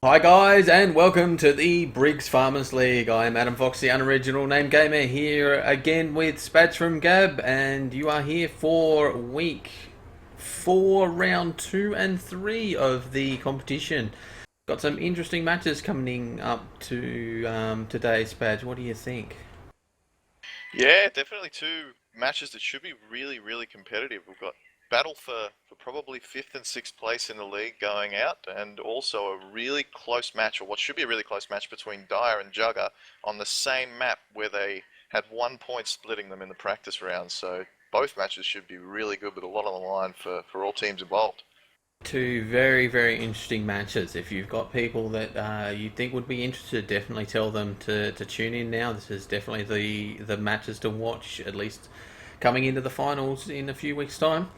Hi guys, and welcome to the Briggs Farmers League. I am Adam Fox, the unoriginal name gamer, here again with Spats from Gab, and you are here for week 4, round 2 and 3 of the competition. Got some interesting matches coming up to today, Spats. What do you think? Yeah, definitely two matches that should be really, really competitive. We've got battle for probably fifth and sixth place in the league going out, and also a really close match, or what should be a really close match between Dyer and Jugger on the same map where they had 1 point splitting them in the practice round. So both matches should be really good with a lot on the line for all teams involved. Two very, very interesting matches. If you've got people that you think would be interested, definitely tell them to tune in now. This is definitely the matches to watch, at least coming into the finals in a few weeks' time.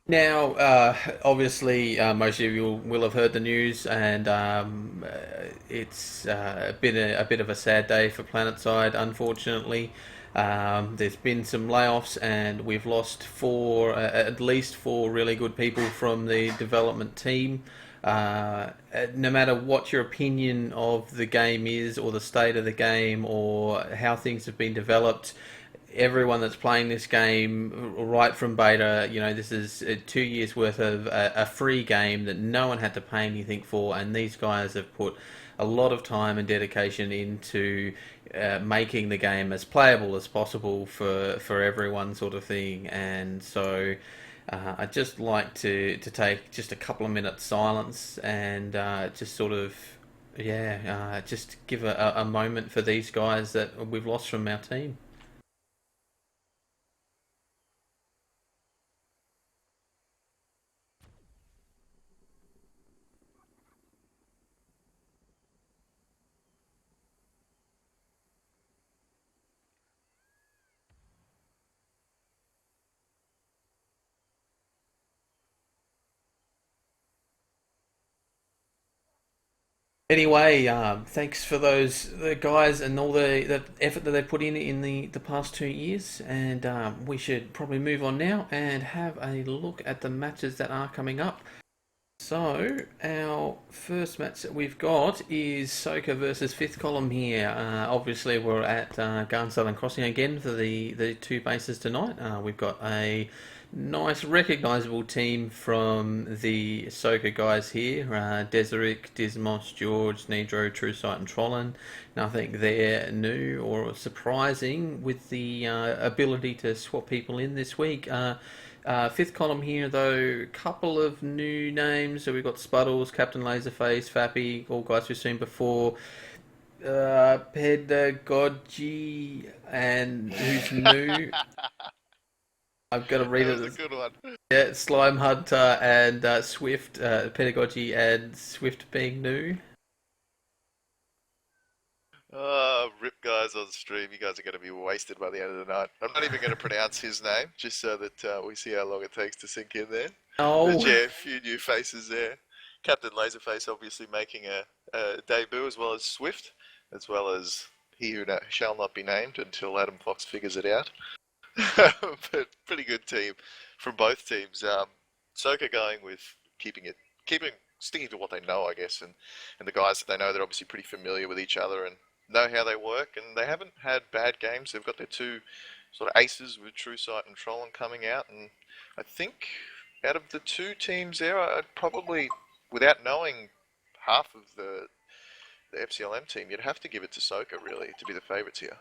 Now, obviously, most of you will have heard the news, and it's been a bit of a sad day for Planetside, unfortunately. There's been some layoffs, and we've lost at least four really good people from the development team. No matter what your opinion of the game is, or the state of the game, or how things have been developed, everyone that's playing this game right from beta, this is 2 years worth of a free game that no one had to pay anything for, and these guys have put a lot of time and dedication into making the game as playable as possible for everyone, sort of thing. And so I'd just like to take just a couple of minutes silence and just sort of just give a moment for these guys that we've lost from our team. Anyway, thanks for the guys and all the effort that they put in the past 2 years, and we should probably move on now and have a look at the matches that are coming up. So our first match that we've got is SOCA versus Fifth Column here. Obviously, we're at Ghanan Southern Crossing again for the two bases tonight. We've got a nice, recognisable team from the SOCA guys here. Deseric, Dismos, George, Nidro, Truesight and Trollan. Nothing there new or surprising with the ability to swap people in this week. Fifth column here, though, couple of new names. So we've got Spuddles, Captain Laserface, Fappy, all guys we've seen before. Pedagogy, and who's new? I've got to read That it was a as good one. yeah, Slime Hunter and Swift. Pedagogy and Swift being new. Rip guys on stream, you guys are going to be wasted by the end of the night. I'm not even going to pronounce his name, just so that we see how long it takes to sink in there. But Oh, yeah, a few new faces there. Captain Laserface obviously making a debut, as well as Swift, as well as he who shall not be named until Adam Fox figures it out. But pretty good team from both teams. Soka going with keeping sticking to what they know, I guess, and the guys that they know, they're obviously pretty familiar with each other and know how they work, and they haven't had bad games. They've got their two sort of aces with True Sight and Trollan coming out, and I think out of the two teams there, I'd probably, without knowing half of the FCLM team, you'd have to give it to Soka really to be the favourites here.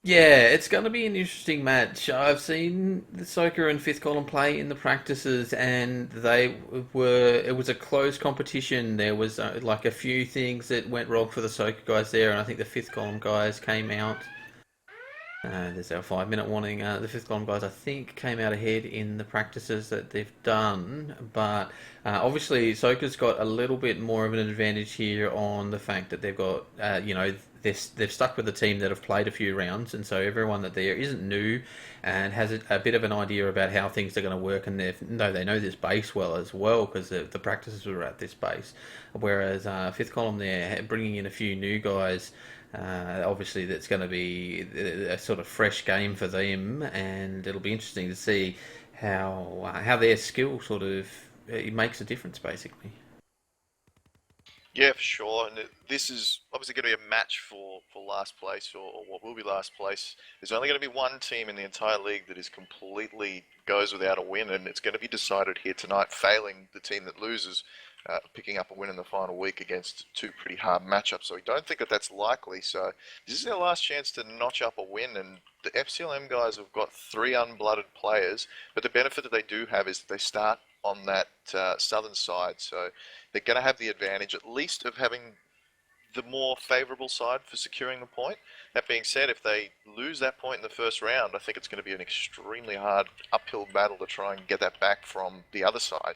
yeah, it's going to be an interesting match. I've seen the Soka and Fifth Column play in the practices, and it was a close competition. There was like a few things that went wrong for the Soka guys there, and I think the Fifth Column guys came out. There's our 5 minute warning. The Fifth Column guys, I think, came out ahead in the practices that they've done, but obviously Soka's got a little bit more of an advantage here on the fact that they've got, they've stuck with the team that have played a few rounds, and so everyone that there isn't new and has a bit of an idea about how things are going to work, and they know this base well as well because the practices were at this base, whereas Fifth Column there bringing in a few new guys. Obviously, that's going to be a sort of fresh game for them, and it'll be interesting to see how their skill sort of it makes a difference basically. Yeah, for sure. And this is obviously going to be a match for last place, or what will be last place. There's only going to be one team in the entire league that is completely goes without a win, and it's going to be decided here tonight, failing the team that loses, picking up a win in the final week against two pretty hard matchups. So we don't think that that's likely. So this is their last chance to notch up a win, and the FCLM guys have got three unblooded players, but the benefit that they do have is that they start on that southern side, so they're going to have the advantage at least of having the more favourable side for securing the point. That being said, if they lose that point in the first round, I think it's going to be an extremely hard uphill battle to try and get that back from the other side.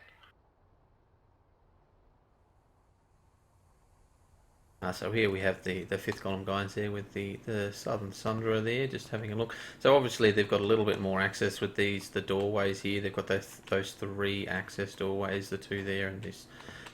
So here we have the fifth column guys there with the Southern Sundra there, just having a look. So obviously they've got a little bit more access with the doorways here. They've got those three access doorways, the two there and this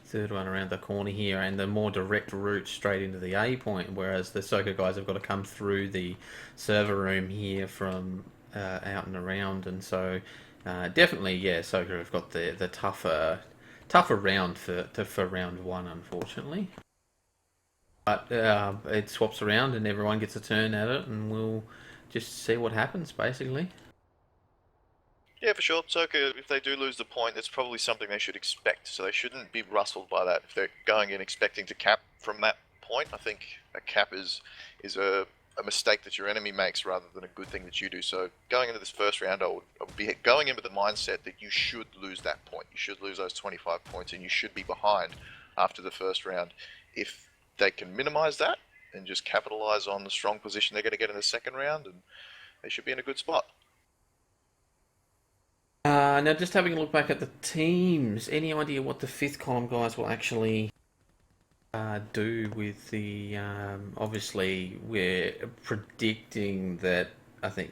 third one around the corner here, and the more direct route straight into the A point, whereas the SOCA guys have got to come through the server room here from out and around, and so definitely, yeah, SOCA have got the tougher round for round one, unfortunately. But it swaps around and everyone gets a turn at it, and we'll just see what happens, basically. Yeah, for sure. SOCA, if they do lose the point, that's probably something they should expect. So they shouldn't be rustled by that. If they're going in expecting to cap from that point, I think a cap is a mistake that your enemy makes rather than a good thing that you do. So going into this first round, I would be going in with the mindset that you should lose that point. You should lose those 25 points, and you should be behind after the first round. If they can minimize that and just capitalize on the strong position they're going to get in the second round, and they should be in a good spot. Now, just having a look back at the teams, any idea what the fifth column guys will actually do with the? Obviously, we're predicting that I think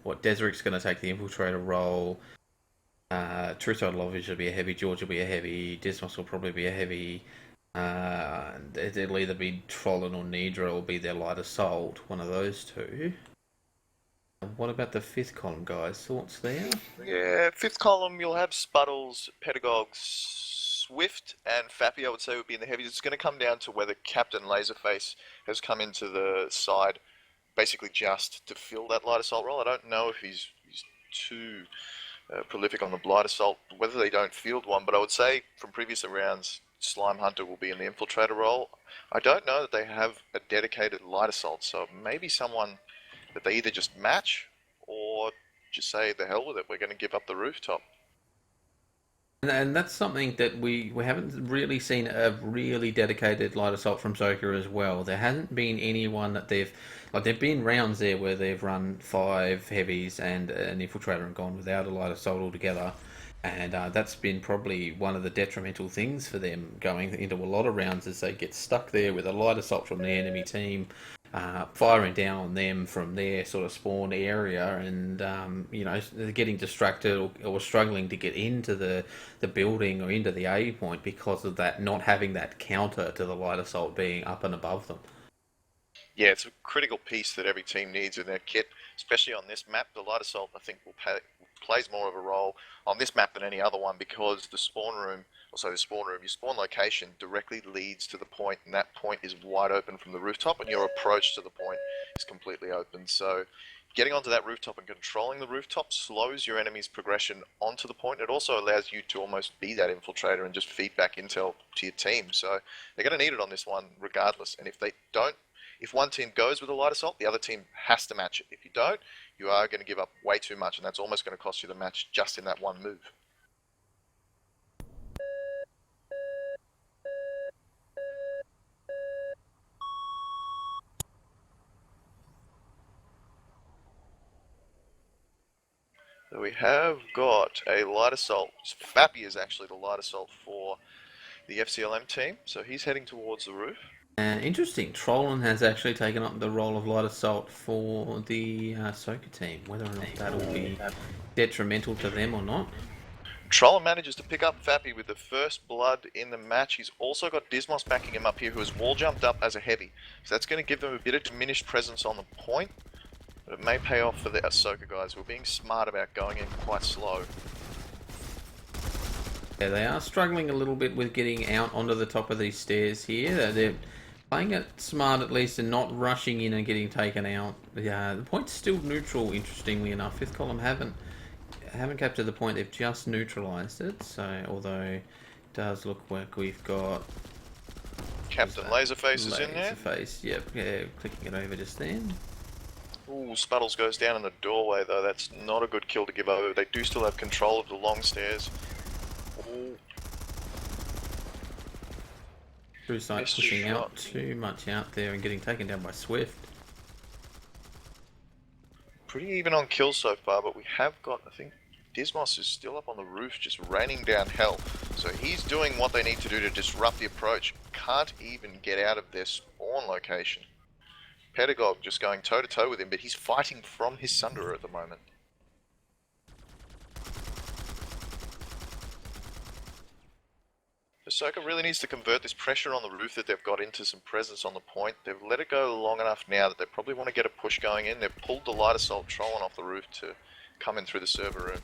what Deseric's going to take the infiltrator role. True Total Obvious will be a heavy. George will be a heavy. Dismos will probably be a heavy. It'll either be Trollin or Nidra will be their light assault, one of those two. What about the fifth column guys? Thoughts there? Yeah, fifth column, you'll have Spuddles, Pedagogue, Swift, and Fappy, I would say, would be in the heavies. It's going to come down to whether Captain Laserface has come into the side basically just to fill that light assault role. I don't know if he's too prolific on the blight assault, whether they don't field one, but I would say from previous rounds, Slime Hunter will be in the infiltrator role. I don't know that they have a dedicated light assault, so maybe someone that they either just match or just say the hell with it, we're going to give up the rooftop. And that's something that we haven't really seen a really dedicated light assault from SOCA as well. There hasn't been anyone that there've been rounds there where they've run 5 heavies and an infiltrator and gone without a light assault altogether. And that's been probably one of the detrimental things for them going into a lot of rounds, as they get stuck there with a light assault from the enemy team, firing down on them from their sort of spawn area, and they're getting distracted or struggling to get into the building or into the A point because of that, not having that counter to the light assault being up and above them. Yeah, it's a critical piece that every team needs in their kit, especially on this map. The light assault, I think, plays more of a role on this map than any other one, because the spawn room, your spawn location directly leads to the point, and that point is wide open from the rooftop, and your approach to the point is completely open. So getting onto that rooftop and controlling the rooftop slows your enemy's progression onto the point. It also allows you to almost be that infiltrator and just feed back intel to your team. So they're going to need it on this one regardless, and if one team goes with a light assault, the other team has to match it. If you don't, you are going to give up way too much, and that's almost going to cost you the match just in that one move. So we have got a light assault. Fappy is actually the light assault for the FCLM team, so he's heading towards the roof. Interesting. Trollin has actually taken up the role of light assault for the SOCA team. Whether or not that'll be detrimental to them or not. Trollin manages to pick up Fappy with the first blood in the match. He's also got Dismos backing him up here, who has wall jumped up as a heavy. So that's going to give them a bit of diminished presence on the point, but it may pay off for the SOCA guys who are being smart about going in quite slow. Yeah, they are struggling a little bit with getting out onto the top of these stairs here. They're playing it smart at least and not rushing in and getting taken out. Yeah, the point's still neutral, interestingly enough. Fifth column haven't captured the point, they've just neutralised it. So, although it does look like we've got Captain Laserface is in there. Laserface, yep, yeah, clicking it over just then. Ooh, Spuddles goes down in the doorway though. That's not a good kill to give over. They do still have control of the long stairs. Ooh. True Sight pushing out too much out there and getting taken down by Swift. Pretty even on kills so far, but we have got, I think, Dismos is still up on the roof just raining down hell. So he's doing what they need to do to disrupt the approach. Can't even get out of their spawn location. Pedagogue just going toe to toe with him, but he's fighting from his Sunderer at the moment. SOCA really needs to convert this pressure on the roof that they've got into some presence on the point. They've let it go long enough now that they probably want to get a push going in. They've pulled the light assault Trollin off the roof to come in through the server room.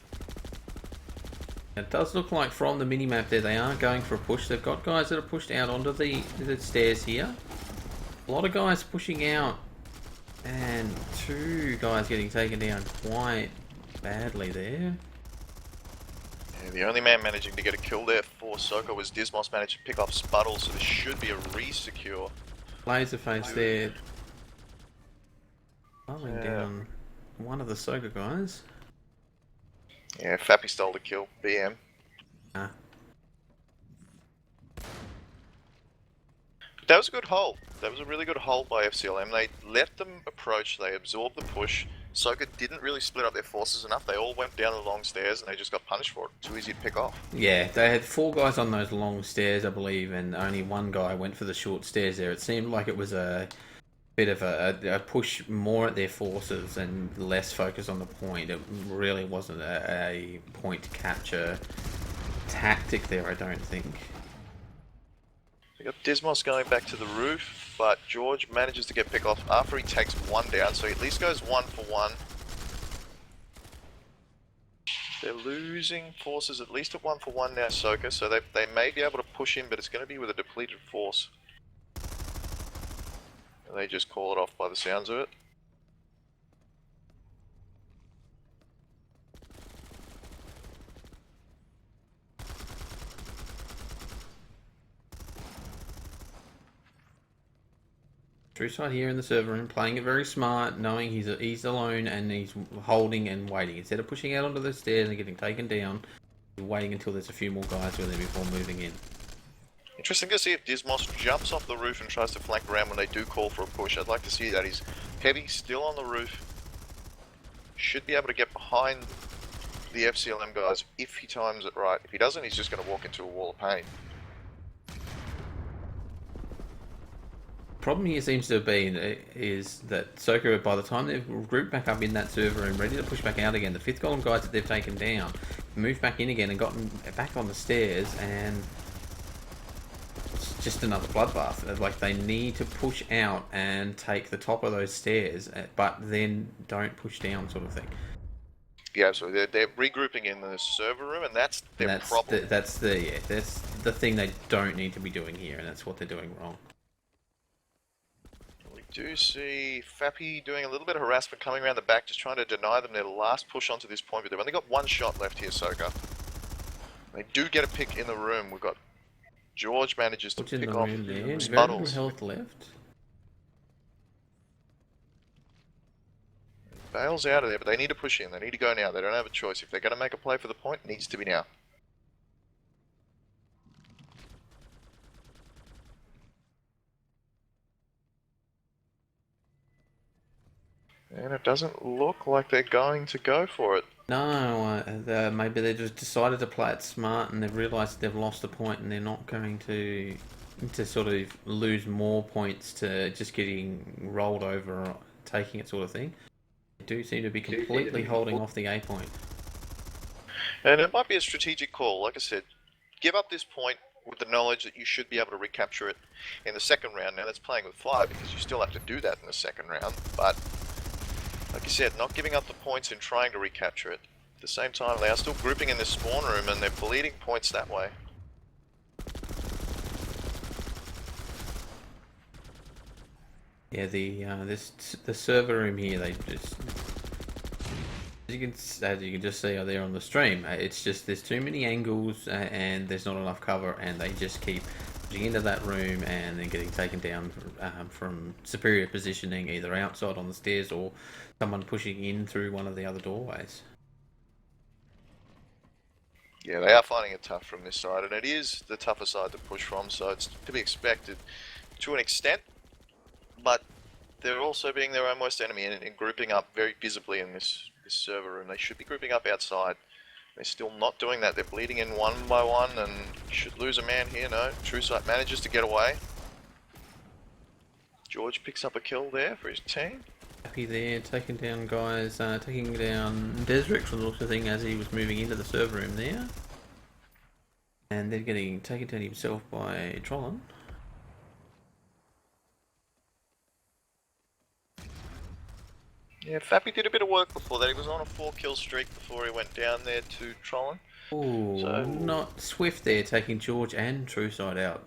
It does look like from the mini-map there they are going for a push. They've got guys that are pushed out onto the stairs here. A lot of guys pushing out and two guys getting taken down quite badly there. Yeah, the only man managing to get a kill there for SOCA was Dismos, managed to pick off Spuddle, so this should be a re-secure. Laserface there. Following down one of the SOCA guys. Yeah, Fappy stole the kill. BM. Ah. But that was a good hold. That was a really good hold by FCLM. They let them approach, they absorbed the push. SOCA didn't really split up their forces enough. They all went down the long stairs and they just got punished for it. Too easy to pick off. Yeah, they had four guys on those long stairs, I believe, and only one guy went for the short stairs there. It seemed like it was a bit of a push more at their forces and less focus on the point. It really wasn't a point capture tactic there, I don't think. We got Dismos going back to the roof, but George manages to get picked off after he takes one down, so he at least goes 1 for 1. They're losing forces at least at 1 for 1 now, SOCA, so they may be able to push in, but it's going to be with a depleted force. And they just call it off by the sounds of it. True Sight here in the server room, playing it very smart, knowing he's alone and he's holding and waiting. Instead of pushing out onto the stairs and getting taken down, he's waiting until there's a few more guys with him before moving in. Interesting to see if Dismos jumps off the roof and tries to flank around when they do call for a push. I'd like to see that. He's heavy, still on the roof. Should be able to get behind the FCLM guys if he times it right. If he doesn't, he's just going to walk into a wall of pain. Problem here seems to have been is that SOCA, by the time they've grouped back up in that server room, ready to push back out again, the fifth column guys that they've taken down moved back in again and gotten back on the stairs, and it's just another bloodbath. Like, they need to push out and take the top of those stairs, but then don't push down, sort of thing. Yeah, so they're regrouping in the server room, and that's their problem. That's the thing they don't need to be doing here, and that's what they're doing wrong. Do see Fappy doing a little bit of harassment coming around the back, just trying to deny them their last push onto this point, but they've only got one shot left here, SOCA. They do get a pick in the room. We've got George manages to pick off Spuddles. Very little health left. Bails out of there, but they need to push in. They need to go now. They don't have a choice. If they're going to make a play for the point, it needs to be now. And it doesn't look like they're going to go for it. No, maybe they just decided to play it smart and they've realised they've lost a point and they're not going to sort of lose more points to just getting rolled over or taking it, sort of thing. They do seem to be completely holding off the A point. And it might be a strategic call. Like I said, give up this point with the knowledge that you should be able to recapture it in the second round. Now that's playing with fire because you still have to do that in the second round, but like you said, not giving up the points and trying to recapture it. the same time, they are still grouping in this spawn room and they're bleeding points that way. Yeah, the server room here, they just as you can just see there on the stream, it's just there's too many angles and there's not enough cover, and they just keep pushing into that room and then getting taken down from superior positioning, either outside on the stairs or someone pushing in through one of the other doorways. Yeah, they are finding it tough from this side, and it is the tougher side to push from, so it's to be expected to an extent. But they're also being their own worst enemy and grouping up very visibly in this server room. They should be grouping up outside. They're still not doing that. They're bleeding in one by one and should lose a man here. No, True Sight manages to get away. George picks up a kill there for his team. Happy there, taking down guys, taking down Desrick from the looks of the thing as he was moving into the server room there. And then getting taken down himself by Trollin. Yeah, Fappy did a bit of work before that. He was on a 4-kill streak before he went down there to Trollin. Ooh, So, not Swift there, taking George and True Sight out.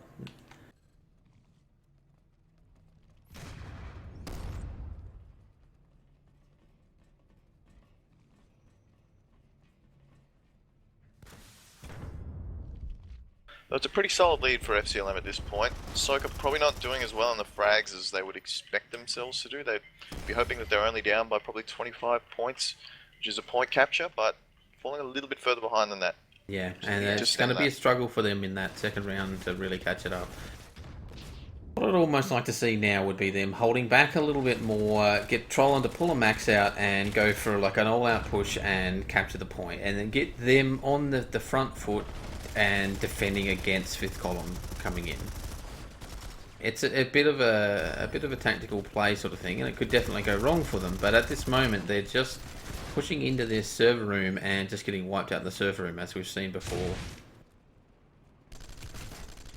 it's a pretty solid lead for FCLM at this point. SOCA probably not doing as well in the frags as they would expect themselves to do. They'd be hoping that they're only down by probably 25 points, which is a point capture, but falling a little bit further behind than that. Yeah, and it's going to be a struggle for them in that second round to really catch it up. What I'd almost like to see now would be them holding back a little bit more, get Trollin to pull a max out and go for like an all-out push and capture the point, and then get them on the front foot and defending against fifth column coming in. It's a bit of a tactical play sort of thing, and it could definitely go wrong for them. But at this moment, they're just pushing into their server room and just getting wiped out in the server room, as we've seen before.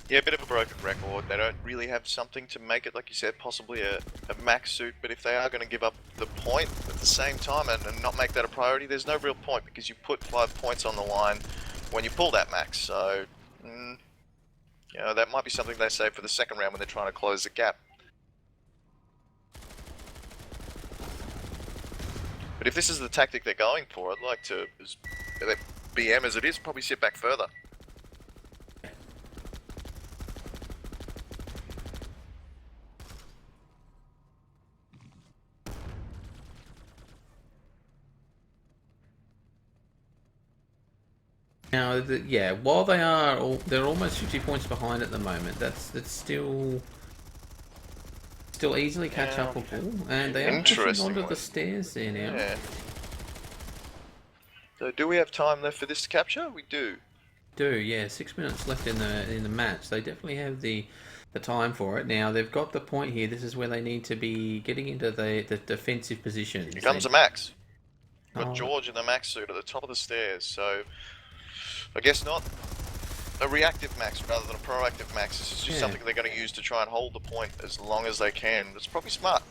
Yeah, a bit of a broken record. They don't really have something to make it, like you said, possibly a max suit. But if they are going to give up the point at the same time and not make that a priority, there's no real point because you put 5 points on the line when you pull that max. So, you know, that might be something they save for the second round when they're trying to close the gap. But if this is the tactic they're going for, I'd like to, as BM as it is, probably sit back further. Now, yeah, while they're almost 50 points behind at the moment. That's still easily catchable, and they are pushing onto the stairs there now. Yeah. So, do we have time left for this to capture? We do. Yeah, 6 minutes left in the match. They definitely have the time for it. Now they've got the point here. This is where they need to be getting into the defensive positions. Here comes a max. Got George in the max suit at the top of the stairs. So, I guess not a reactive max rather than a proactive max. This is just something they're going to use to try and hold the point as long as they can. It's probably smart.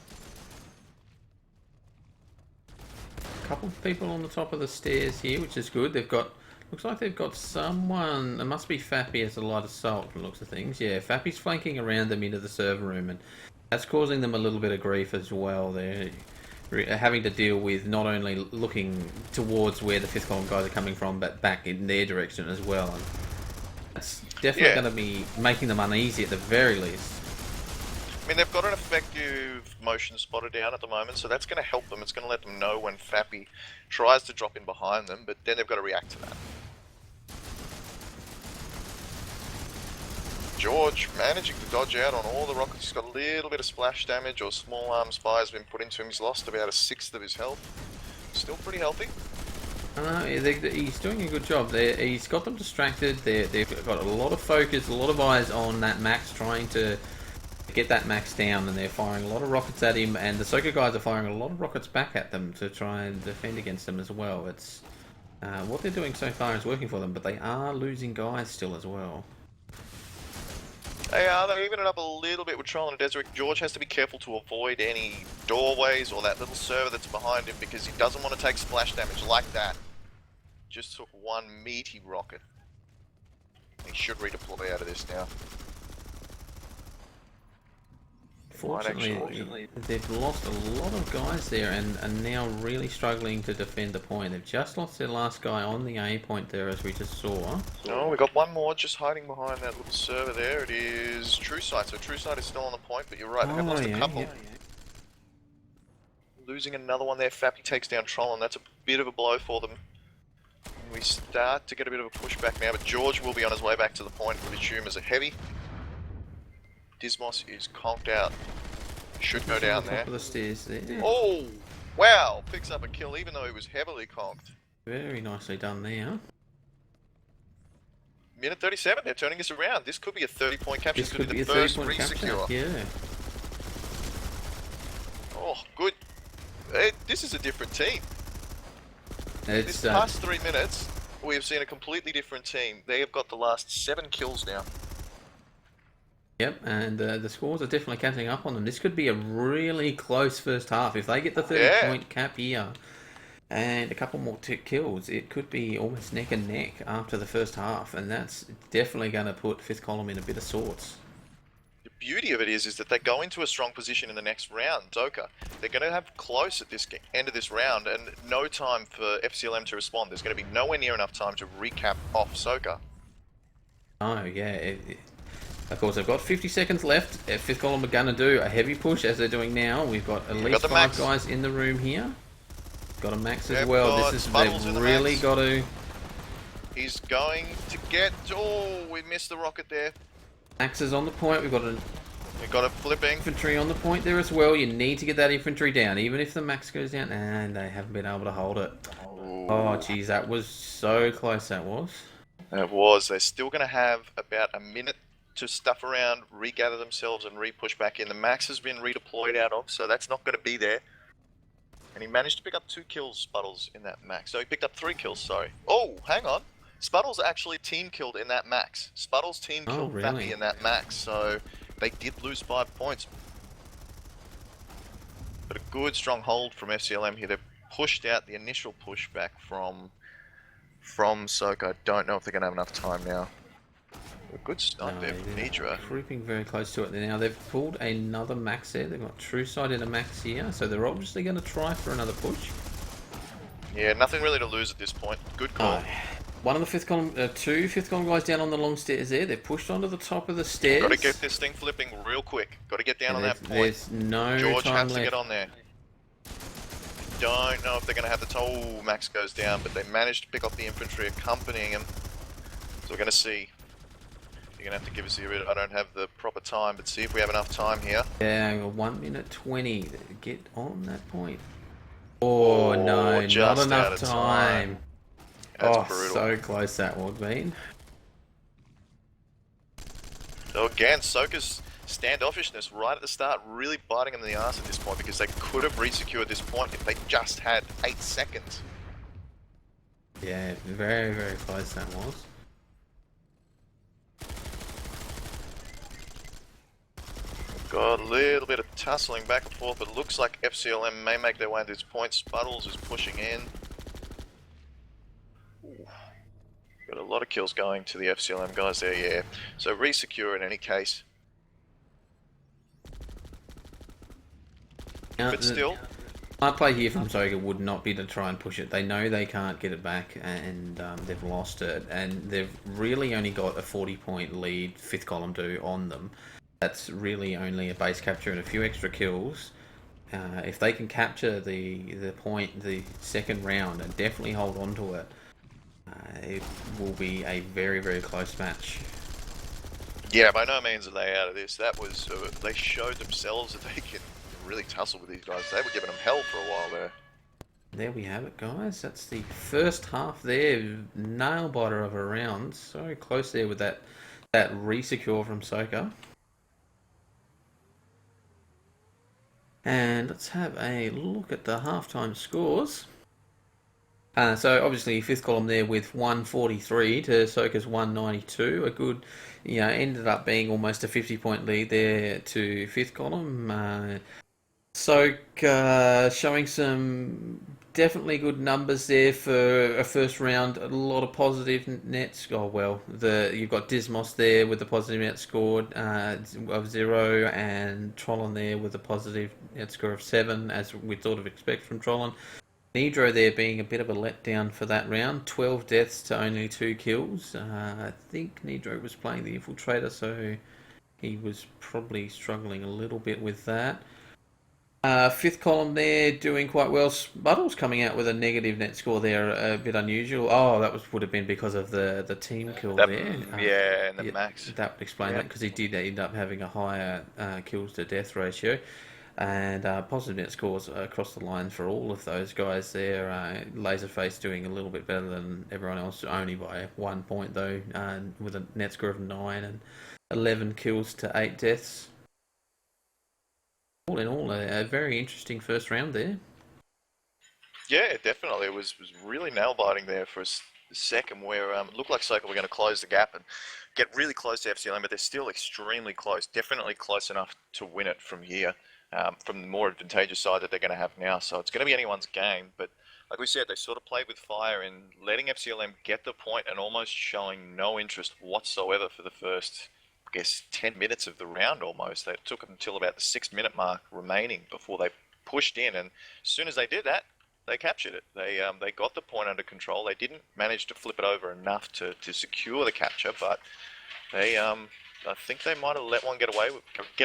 A couple of people on the top of the stairs here, which is good. Looks like they've got someone. It must be Fappy as a light assault from the looks of things. Yeah, Fappy's flanking around them into the server room, and that's causing them a little bit of grief as well. They're having to deal with not only looking towards where the fifth column guys are coming from, but back in their direction as well. And that's definitely going to be making them uneasy at the very least. I mean, they've got an effective motion spotter down at the moment, so that's going to help them. It's going to let them know when Fappy tries to drop in behind them, but then they've got to react to that. George managing to dodge out on all the rockets. He's got a little bit of splash damage or small arms fire has been put into him. He's lost about 1/6 of his health. Still pretty healthy. He's doing a good job. He's got them distracted. They've got a lot of focus, a lot of eyes on that max, trying to get that max down, and they're firing a lot of rockets at him, and the SOCA guys are firing a lot of rockets back at them to try and defend against them as well. It's what they're doing so far is working for them, but they are losing guys still as well. They're evening it up a little bit with Trollin and Desrick. George has to be careful to avoid any doorways or that little server that's behind him because he doesn't want to take splash damage like that. just took one meaty rocket. He should redeploy out of this now. Fortunately, they've lost a lot of guys there and are now really struggling to defend the point. They've just lost their last guy on the A point there, as we just saw. Oh, we got one more just hiding behind that little server there. It is True Sight. So True Sight is still on the point, but you're right, they have lost a couple. Losing another one there. Fappy takes down Troll, and that's a bit of a blow for them. We start to get a bit of a pushback now, but George will be on his way back to the point with the tumors a heavy. Dismos is conked out. Should go down there. Top of the stairs there. Oh, wow! Picks up a kill even though he was heavily conked. Very nicely done there. Minute 37, they're turning this around. This could be a 30-point capture. This could be the a first 30-point re-secure. capture. Yeah. Oh, good. This is a different team. It's, This past 3 minutes, we have seen a completely different team. They have got the last 7 kills now. Yep, and the scores are definitely catching up on them. This could be a really close first half. If they get the 30-point cap here and a couple more kills, it could be almost neck and neck after the first half, and that's definitely going to put fifth column in a bit of sorts. The beauty of it is that they go into a strong position in the next round, SOCA. They're going to have close at this end of this round and no time for FCLM to respond. There's going to be nowhere near enough time to recap off SOCA. Oh, yeah. Of course, they've got 50 seconds left. Fifth column are going to do a heavy push as they're doing now. We've got at least 5 guys in the room here. Got a max as well. They've really got to... He's going to get... Oh, we missed the rocket there. Max is on the point. We've got a flipping infantry on the point there as well. You need to get that infantry down, even if the max goes down. And they haven't been able to hold it. Oh, geez, that was so close, that was. It was. They're still going to have about a minute to stuff around, regather themselves and re-push back in. The max has been redeployed out of, so that's not going to be there. And he managed to pick up 2 kills, Spuddles, in that max. So he picked up 3 kills, sorry. Oh, hang on. Spuddles actually team killed in that max. Spuddles team killed Fappy in that max, so they did lose 5 points. But a good strong hold from FCLM here. They've pushed out the initial pushback from SOCA. I don't know if they're going to have enough time now. A good start there from Nidra. Creeping very close to it now. They've pulled another max there. They've got True Sight in a max here, so they're obviously going to try for another push. Yeah, nothing really to lose at this point. Good call. One of the fifth column, 2 fifth column guys down on the long stairs there. They've pushed onto the top of the stairs. Got to get this thing flipping real quick. Got to get down on that point. There's no George time has to get on there. Don't know if they're going to have the toe. Max goes down, but they managed to pick off the infantry accompanying him. So we're going to see. You're going to have to give us I don't have the proper time, but see if we have enough time here. Yeah, 1 minute 20. Get on that point. Oh, no, not enough time. That's brutal. So close that would have been. So again, SOCA's standoffishness right at the start really biting them in the arse at this point, because they could have re-secured this point if they just had 8 seconds. Yeah, very, very close that was. Got a little bit of tussling back and forth, but it looks like FCLM may make their way to this point. Spuddles is pushing in. Ooh. Got a lot of kills going to the FCLM guys there, yeah. So re-secure in any case. But still... My play here from SOCA would not be to try and push it. They know they can't get it back, and they've lost it. And they've really only got a 40-point lead, fifth column do on them. That's really only a base capture and a few extra kills. If they can capture the point, the second round, and definitely hold on to it, it will be a very, very close match. Yeah, by no means are they out of this. That was they showed themselves that they can really tussle with these guys. They were giving them hell for a while there. There we have it, guys. That's the first half there. Nail biter of a round. So close there with that re-secure from SOCA. And let's have a look at the halftime scores. So obviously fifth column there with 143 to SOCA's 192. A good, ended up being almost a 50-point lead there to fifth column. SOCA showing some definitely good numbers there for a first round. A lot of positive nets. Oh well, you've got Dismos there with a positive net score of 0, and Trollon there with a positive net score of 7, as we sort of expect from Trollon. Nidro there being a bit of a letdown for that round. 12 deaths to only 2 kills. I think Nidro was playing the Infiltrator, so he was probably struggling a little bit with that. Fifth column there doing quite well. Spuddle's coming out with a negative net score there, a bit unusual. Oh, that would have been because of the team kill That, there. yeah, and the Yeah, max. that would explain Yeah. that because he did end up having a higher kills to death ratio. And positive net scores across the line for all of those guys there. Laserface doing a little bit better than everyone else, only by 1 point though, with a net score of 9 and 11 kills to 8 deaths. All in all, a very interesting first round there. Yeah, definitely. It was really nail biting there for a second, where it looked like SOCA were going to close the gap and get really close to FCLM, but they're still extremely close. Definitely close enough to win it from here, from the more advantageous side that they're going to have now. So it's going to be anyone's game. But like we said, they sort of played with fire in letting FCLM get the point and almost showing no interest whatsoever for the first, I guess, 10 minutes of the round almost. It took them until about the 6 minute mark remaining before they pushed in, and as soon as they did that, they captured it. They got the point under control. They didn't manage to flip it over enough to secure the capture, but I think they might have let one get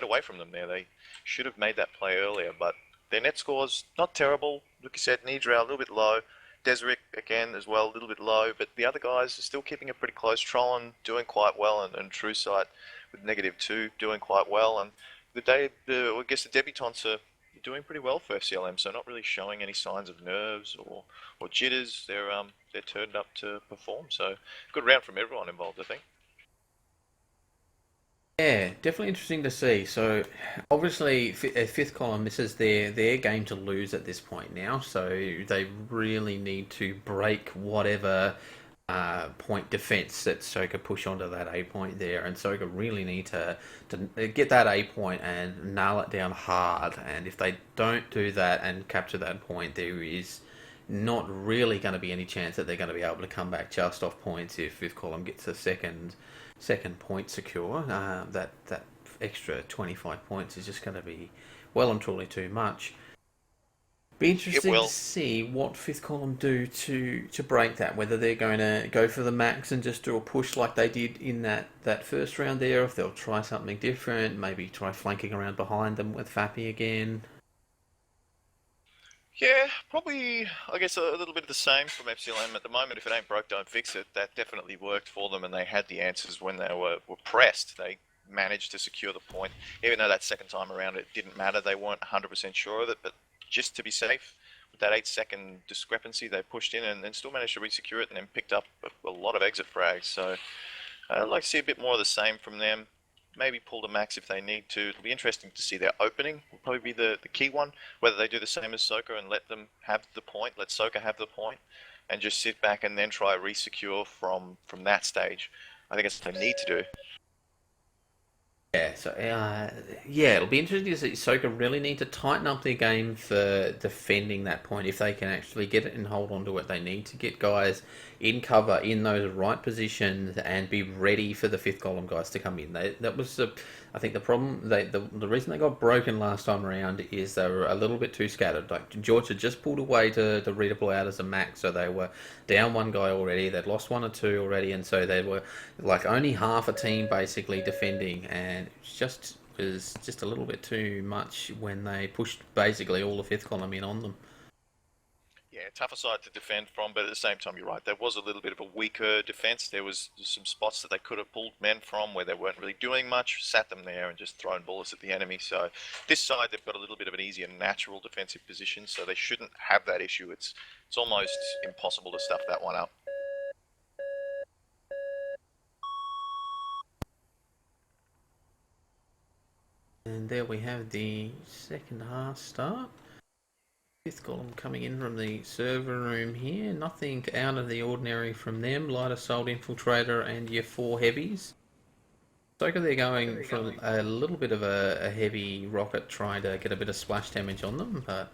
away from them there. They should have made that play earlier, but their net scores not terrible. Like you said, Nidra a little bit low. Deseric again as well, a little bit low, but the other guys are still keeping it pretty close. Trollon doing quite well, and True Sight with -2 doing quite well, and I guess the debutantes are doing pretty well for FCLM, so not really showing any signs of nerves or jitters. They're turned up to perform. So good round from everyone involved, I think. Yeah, definitely interesting to see. So, obviously, fifth column, this is their game to lose at this point now. So they really need to break whatever point defense that SOCA push onto that A point there, and SOCA really need to get that A point and nail it down hard. And if they don't do that and capture that point, there is not really going to be any chance that they're going to be able to come back just off points if fifth column gets a second point secure. That extra 25 points is just going to be well and truly too much. Be It interesting to will. see what fifth column do to break that. Whether they're going to go for the max and just do a push like they did in that first round there, if they'll try something different, maybe try flanking around behind them with Fappy again. Yeah, probably, I guess, a little bit of the same from FCLM at the moment. If it ain't broke, don't fix it. That definitely worked for them, and they had the answers when they were pressed. They managed to secure the point. Even though that second time around it didn't matter, they weren't 100% sure of it, but just to be safe, with that 8 second discrepancy, they pushed in and still managed to re-secure it, and then picked up a lot of exit frags. So I'd like to see a bit more of the same from them. Maybe pull the max if they need to. It'll be interesting to see their opening. Will probably be the key one. Whether they do the same as SOCA and let them have the point, let SOCA have the point, and just sit back and then try re-secure from that stage. I think it's what they need to do. Yeah, so yeah, it'll be interesting to see. SOCA really need to tighten up their game for defending that point. If they can actually get it and hold on to it, they need to get guys in cover in those right positions and be ready for the fifth column guys to come in. That was, I think, the problem. The reason they got broken last time around is they were a little bit too scattered. Like George had just pulled away to redeploy out as a max, so they were down one guy already. They'd lost one or two already, and so they were like only half a team basically defending, and it was just a little bit too much when they pushed basically all the fifth column in on them. Yeah, tougher side to defend from, but at the same time, you're right. There was a little bit of a weaker defense. There was some spots that they could have pulled men from where they weren't really doing much, sat them there and just thrown bullets at the enemy. So this side, they've got a little bit of an easier natural defensive position, so they shouldn't have that issue. It's almost impossible to stuff that one up. And there we have the second half start. Fifth column coming in from the server room here. Nothing out of the ordinary from them. Light assault infiltrator and your four heavies. SOCA, they're going for a little bit of a heavy rocket, trying to get a bit of splash damage on them, but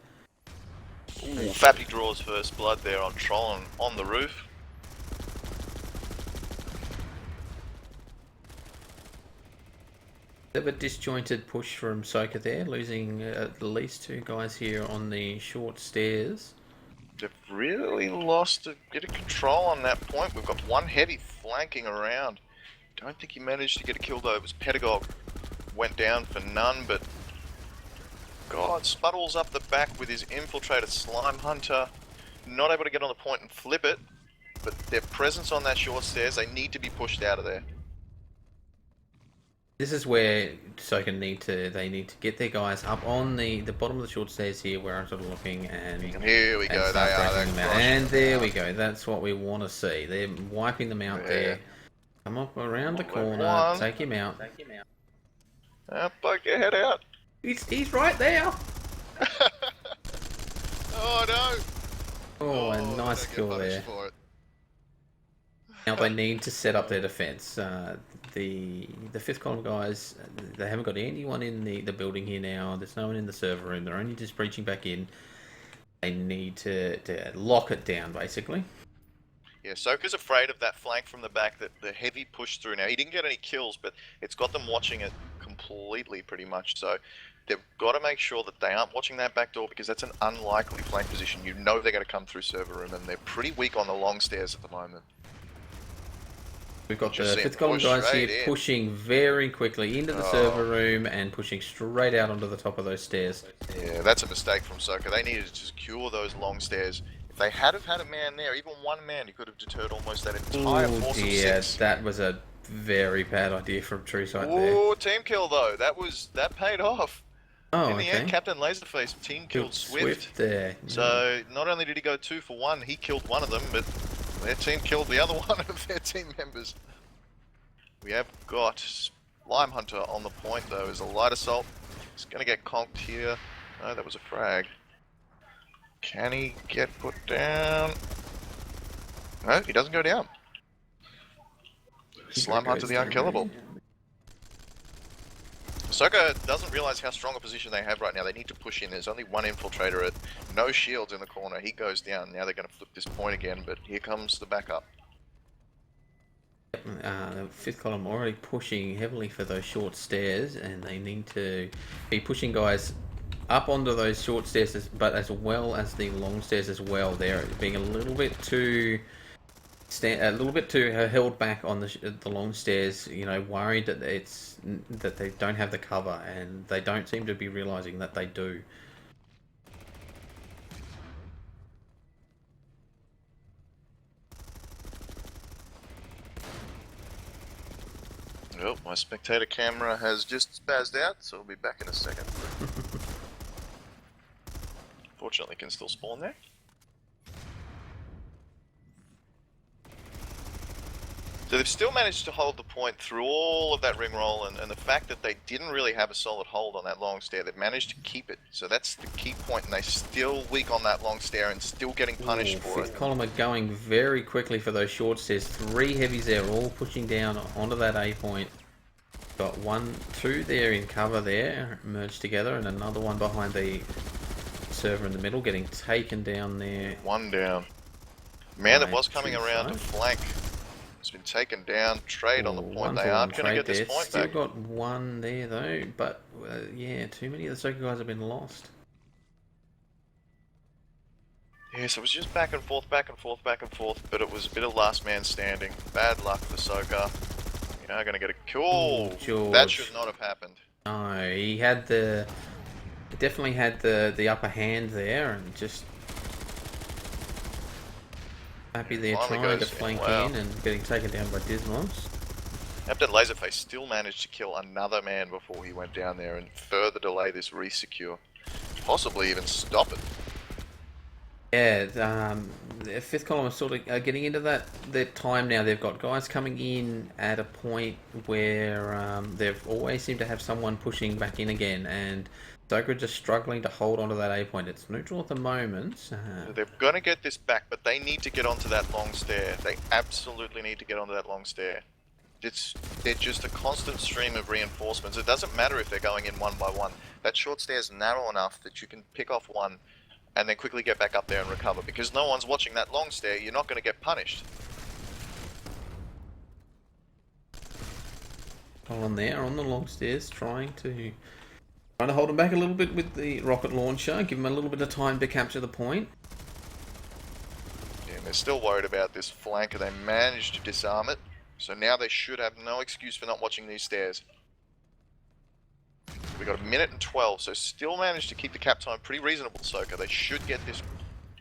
Ooh, Fappy draws first blood there on Troll on the roof. bit of a disjointed push from SOCA there, losing at least 2 guys here on the short stairs. They've really lost a bit of control on that point. We've got one heavy flanking around. Don't think he managed to get a kill though. It was Pedagog. Went down for none, but God, Spuddles up the back with his infiltrator Slime Hunter. Not able to get on the point and flip it, but their presence on that short stairs, they need to be pushed out of there. This is where SOCA need to get their guys up on the bottom of the short stairs here, where I'm sort of looking, and here we go. They are. And there we go. That's what we want to see. They're wiping them out there. Come up around the corner. Take him out. Poke your head out. He's right there. Oh no. Oh, a nice kill there. Now they need to set up their defence. The fifth column guys, they haven't got anyone in the building here now. There's no one in the server room. They're only just breaching back in. They need to lock it down, basically. Yeah, SOCA's afraid of that flank from the back, that the heavy push through now. He didn't get any kills, but it's got them watching it completely, pretty much. So they've got to make sure that they aren't watching that back door, because that's an unlikely flank position. You know they're going to come through server room, and they're pretty weak on the long stairs at the moment. We've got the fifth column guys here pushing very quickly into the server room and pushing straight out onto the top of those stairs. Yeah, that's a mistake from SOCA. They needed to secure those long stairs. If they had have had a man there, even one man, he could have deterred almost that entire force of 6. That was a very bad idea from TrueSight there. Oh, team kill though. That paid off. Oh, in the end, Captain Laserface team killed Swift there. So not only did he go 2 for 1, he killed one of them, but their team killed the other one of their team members. We have got Slime Hunter on the point though, as a light assault. He's going to get conked here. No, that was a frag. Can he get put down? No, he doesn't go down. Slime Hunter the unkillable. SOCA doesn't realise how strong a position they have right now. They need to push in. There's only one infiltrator at no shields in the corner. He goes down. Now they're going to flip this point again, but here comes the backup. The fifth column already pushing heavily for those short stairs, and they need to be pushing guys up onto those short stairs, but as well as the long stairs as well. They're being a little bit too held back on the long stairs. You know, worried that that they don't have the cover, and they don't seem to be realizing that they do. Well, my spectator camera has just spazzed out, so we'll be back in a second. Fortunately, can still spawn there. So they've still managed to hold the point through all of that ring roll, and the fact that they didn't really have a solid hold on that long stair, they've managed to keep it. So that's the key point, and they're still weak on that long stair and still getting punished for it. Fifth column are going very quickly for those short stairs. 3 heavies there, all pushing down onto that A point. Got 1, 2 there in cover there, merged together, and another one behind the server in the middle, getting taken down there. 1 down. Man that was coming around to flank has been taken down. Trade on the point. They aren't going to get this point Still back. got 1 there though, but yeah, too many of the SOCA guys have been lost. Yeah, so it was just back and forth, back and forth, back and forth, but it was a bit of last man standing. Bad luck for SOCA. You're now going to get a kill. That should not have happened. No, he definitely had the upper hand there, and just happy they're trying to flank in and getting taken down by Dismos. Captain Laserface still managed to kill another man before he went down there and further delay this re-secure. Possibly even stop it. Yeah, the fifth column is sort of getting into their time now. They've got guys coming in at a point where they've always seemed to have someone pushing back in again, and SOCA just struggling to hold onto that A point. It's neutral at the moment. They're going to get this back, but they need to get onto that long stair. They absolutely need to get onto that long stair. They're just a constant stream of reinforcements. It doesn't matter if they're going in one by one. That short stair is narrow enough that you can pick off one and then quickly get back up there and recover. Because no one's watching that long stair, you're not going to get punished. On there, on the long stairs, trying to hold them back a little bit with the rocket launcher, give them a little bit of time to capture the point. Yeah, and they're still worried about this flank, and they managed to disarm it. So now they should have no excuse for not watching these stairs. We got 1:12, so still managed to keep the cap time pretty reasonable, SOCA. They should get this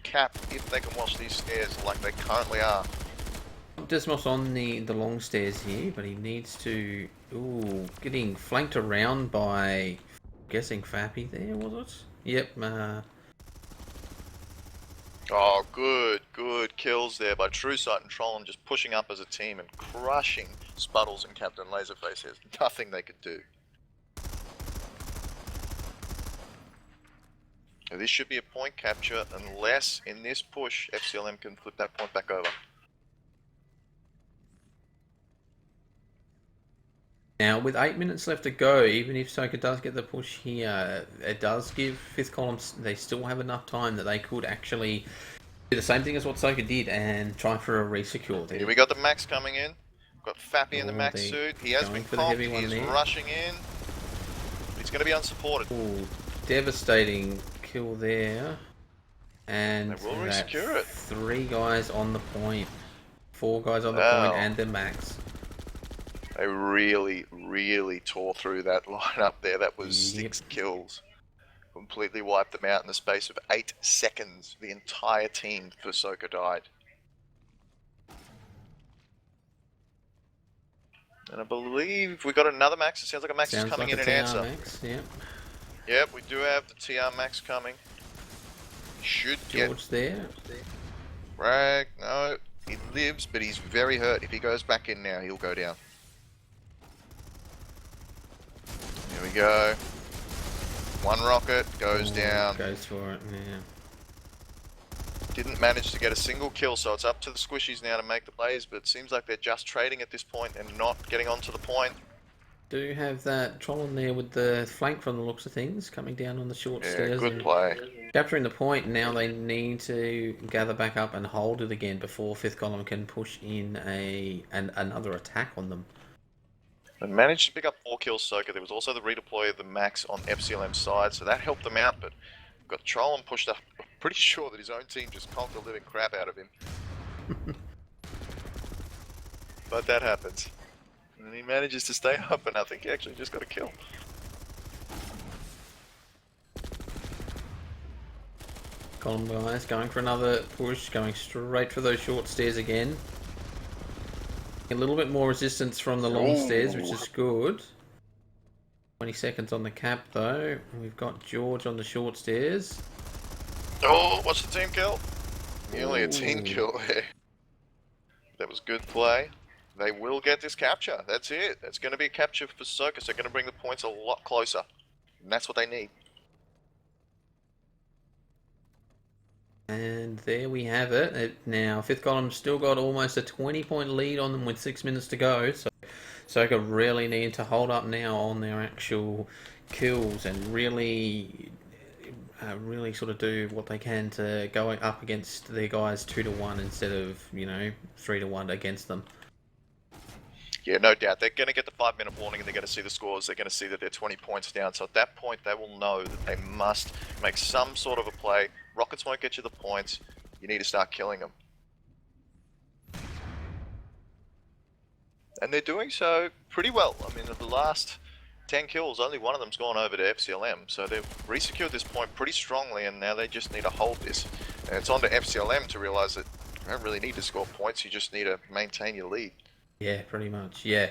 cap if they can watch these stairs like they currently are. Desmos on the long stairs here, but he needs to... Ooh, getting flanked around by... I'm guessing Fappy there, was it? Yep, Oh, good kills there by TrueSight and Trollin, just pushing up as a team and crushing Spuddles and Captain Laserface. There's nothing they could do. Now, this should be a point capture unless in this push FCLM can flip that point back over. Now, with 8 minutes left to go, even if SOCA does get the push here, it does give 5th column, they still have enough time that they could actually do the same thing as what SOCA did and try for a resecure. Here we got the Max coming in. Got Fappy in the Max suit. He has been comped. He's rushing in. He's going to be unsupported. Ooh, devastating kill there. And they will resecure it. 3 guys on the point. 4 guys on the point and the Max. They really tore through that lineup there. That was 6 kills. Completely wiped them out in the space of 8 seconds. The entire team for SOCA died. And I believe we got another Max. It sounds like a Max is coming in and answer. Max, yep. Yep, we do have the TR Max coming. Should George there. Bragg, no. He lives, but he's very hurt. If he goes back in now, he'll go down. Here we go. One rocket goes down. Goes for it, yeah. Didn't manage to get a single kill, so it's up to the squishies now to make the plays, but it seems like they're just trading at this point and not getting onto the point. Do have that troll in there with the flank from the looks of things, coming down on the short stairs. Good play. Capturing the point, now they need to gather back up and hold it again before 5th column can push in another attack on them. They managed to pick up 4 kills, SOCA. There was also the redeploy of the Max on FCLM's side, so that helped them out, but got Trollin pushed up. I'm pretty sure that his own team just conked the living crap out of him. But that happens. And he manages to stay up, and I think he actually just got a kill. Column guys going for another push, going straight for those short stairs again. A little bit more resistance from the long stairs, which is good. 20 seconds on the cap though. We've got George on the short stairs. Oh, what's the team kill? Nearly a team kill there. That was good play. They will get this capture. That's it. That's going to be a capture for SOCA. They're going to bring the points a lot closer. And that's what they need. And there we have it. Now, 5th column still got almost a 20-point lead on them with 6 minutes to go. So SOCA really need to hold up now on their actual kills and really sort of do what they can to go up against their guys 2-1 instead of, 3-1 against them. Yeah, no doubt. They're going to get the 5-minute warning and they're going to see the scores. They're going to see that they're 20 points down. So at that point, they will know that they must make some sort of a play. Rockets won't get you the points. You need to start killing them. And they're doing so pretty well. I mean, of the last 10 kills, only one of them's gone over to FCLM. So they've re-secured this point pretty strongly, and now they just need to hold this. And it's on to FCLM to realise that you don't really need to score points. You just need to maintain your lead. Yeah, pretty much, yeah.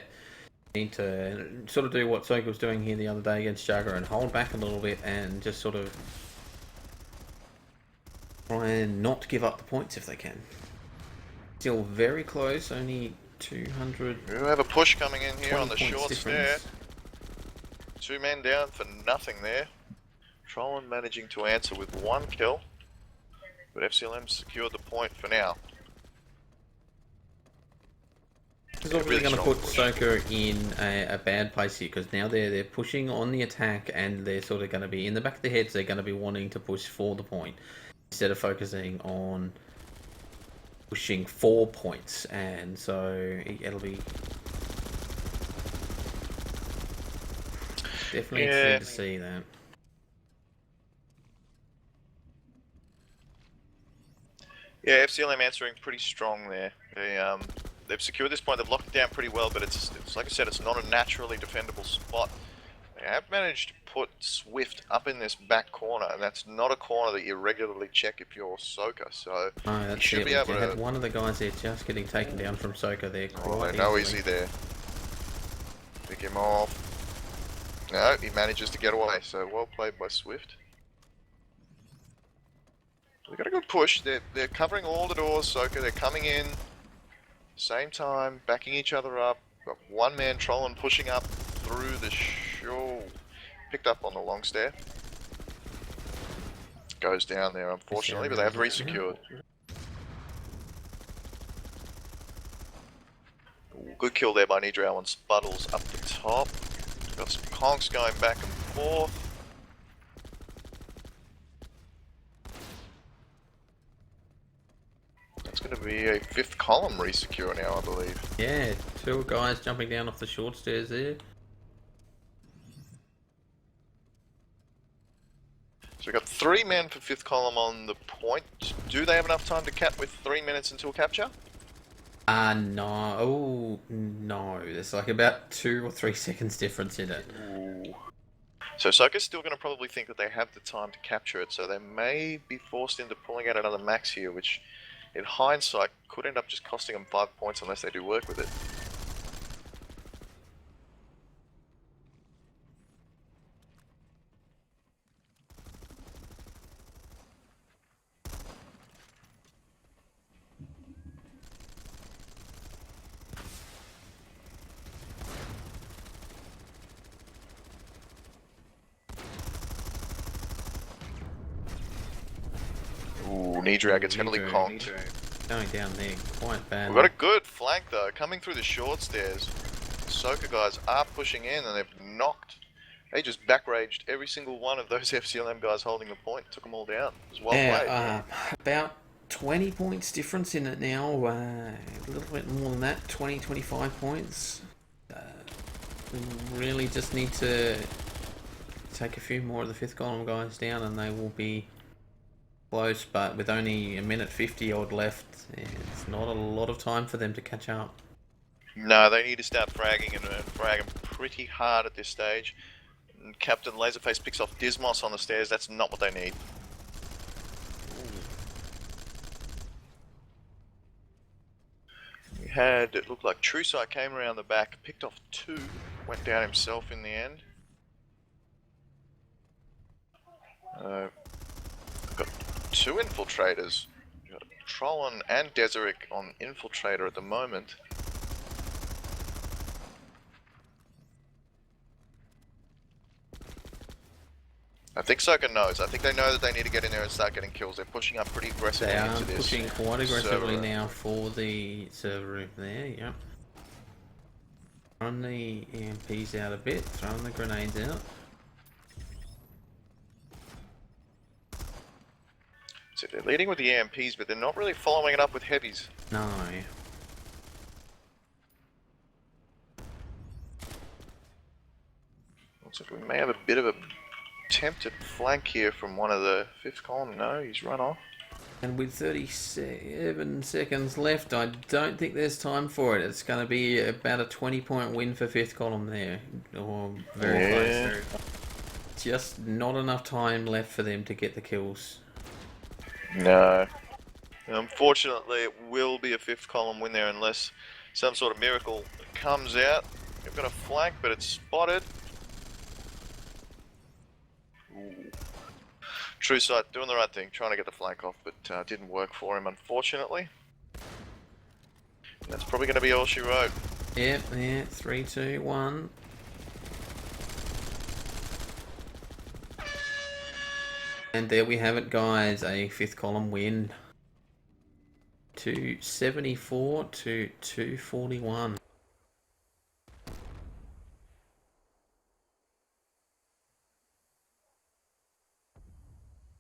Need to sort of do what SOCA was doing here the other day against Jugger and hold back a little bit and just sort of try and not give up the points if they can. Still very close, only 200. We have a push coming in here on the short stair. Difference. 2 men down for nothing there. Trollin managing to answer with 1 kill, but FCLM secured the point for now. is Yeah, obviously really going to strong put push. SOCA in a bad place here because now they're pushing on the attack and they're sort of going to be in the back of their heads. They're going to be wanting to push for the point instead of focusing on pushing 4 points, and so it'll be definitely interesting Yeah, to see that. yeah. FCLM answering pretty strong there. They've secured this point. They've locked it down pretty well, but it's like I said, it's not a naturally defendable spot. They have managed to put Swift up in this back corner, and that's not a corner that you regularly check if you're SOCA. So Oh, you that's should it. be We able had to. one of the guys there just getting taken down from SOCA there Oh, quite no easily. easy there. Pick him off. No, he manages to get away. So well played by Swift. We've got a good push. They're covering all the doors, SOCA. They're coming in. Same time, backing each other up. Got one man trolling, pushing up through the shore. Picked up on the long stair. Goes down there, unfortunately, but they have resecured. Good kill there by Nidral and Spuddles up the top. Got some conks going back and forth. That's going to be a fifth column resecure now, I believe. Yeah, two guys jumping down off the short stairs there. So we've got 3 men for fifth column on the point. Do they have enough time to cap with 3 minutes until capture? No. Oh, no. There's like about 2 or 3 seconds difference in it. Ooh. So SOCA's still going to probably think that they have the time to capture it, so they may be forced into pulling out another max here, which in hindsight could end up just costing them 5 points unless they do work with it. Ooh, Nidra gets heavily conked. Going down there quite bad. We've got a good flank though, coming through the short stairs. The SOCA guys are pushing in and they've knocked. They just back raged every single one of those FCLM guys holding the point. Took them all down. It was well played. About 20 points difference in it now. A little bit more than that, 20, 25 points. We really just need to take a few more of the fifth column guys down and they will be close, but with only a minute 50 odd left, it's not a lot of time for them to catch up. No, they need to start fragging and fragging pretty hard at this stage. And Captain Laserface picks off Dismos on the stairs. That's not what they need. We had, it looked like True Sight came around the back, picked off 2, went down himself in the end. Got 2 infiltrators. Got Trollon and Deseric on infiltrator at the moment. I think SOCA knows. I think they know that they need to get in there and start getting kills. They're pushing up pretty aggressively They into are this. pushing quite aggressively now for the server room there, yep. Throwing the EMPs out a bit, throwing the grenades out. So they're leading with the EMPs, but they're not really following it up with heavies. No. Looks like we may have a bit of a attempted flank here from one of the fifth column. No, he's run off. And with 37 seconds left, I don't think there's time for it. It's going to be about a 20-point win for fifth column there. Or very close. Just not enough time left for them to get the kills. No. Unfortunately, it will be a fifth column win there unless some sort of miracle comes out. They've got a flank, but it's spotted. Ooh. True Sight doing the right thing, trying to get the flank off, but didn't work for him, unfortunately. And that's probably going to be all she wrote. Yep, yeah, 3, 2, 1. And there we have it, guys. A fifth column win. 274 to 241.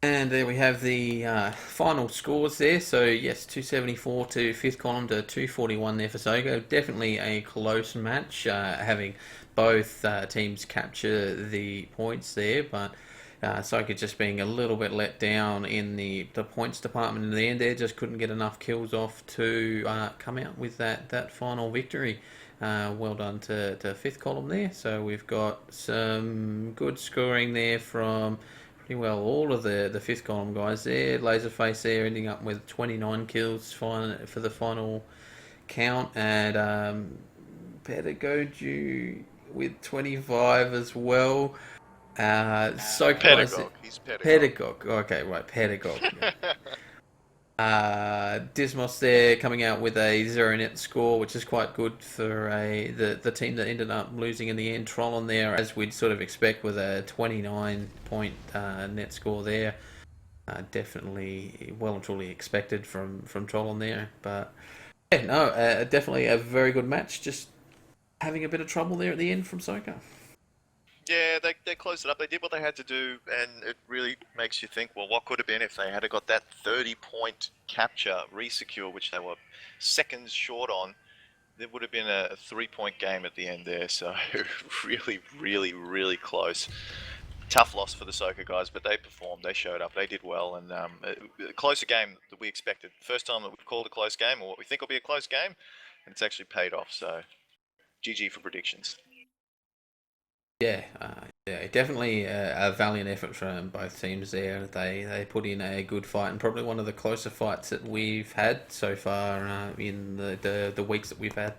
And there we have the final scores there. So yes, 274 to fifth column to 241 there for SOCA. Definitely a close match, having both teams capture the points there, but SOCA just being a little bit let down in the points department in the end there. Just couldn't get enough kills off to come out with that final victory. Well done to fifth column there. So we've got some good scoring there from pretty well all of the fifth column guys there. Laserface there ending up with 29 kills for the final count, and Pedagogy with 25 as well. Soak guys, Pedagogue. He's pedagogue. Pedagogue. Okay, right, Pedagogue. Dismos there coming out with a 0 net score, which is quite good for the team that ended up losing in the end. Trollon there, as we'd sort of expect, with a 29 point net score there. Definitely well and truly expected from Trollon there. But yeah, no, definitely a very good match. Just having a bit of trouble there at the end from SOCA. Yeah, they closed it up. They did what they had to do, and it really makes you think, well, what could have been if they had got that 30-point capture, resecure, which they were seconds short on. There would have been a 3-point game at the end there, so really, really, really close. Tough loss for the SOCA guys, but they performed, they showed up, they did well, and a closer game that we expected. First time that we've called a close game, or what we think will be a close game, and it's actually paid off, so GG for predictions. Yeah, yeah, definitely a valiant effort from both teams there. They put in a good fight, and probably one of the closer fights that we've had so far in the weeks that we've had.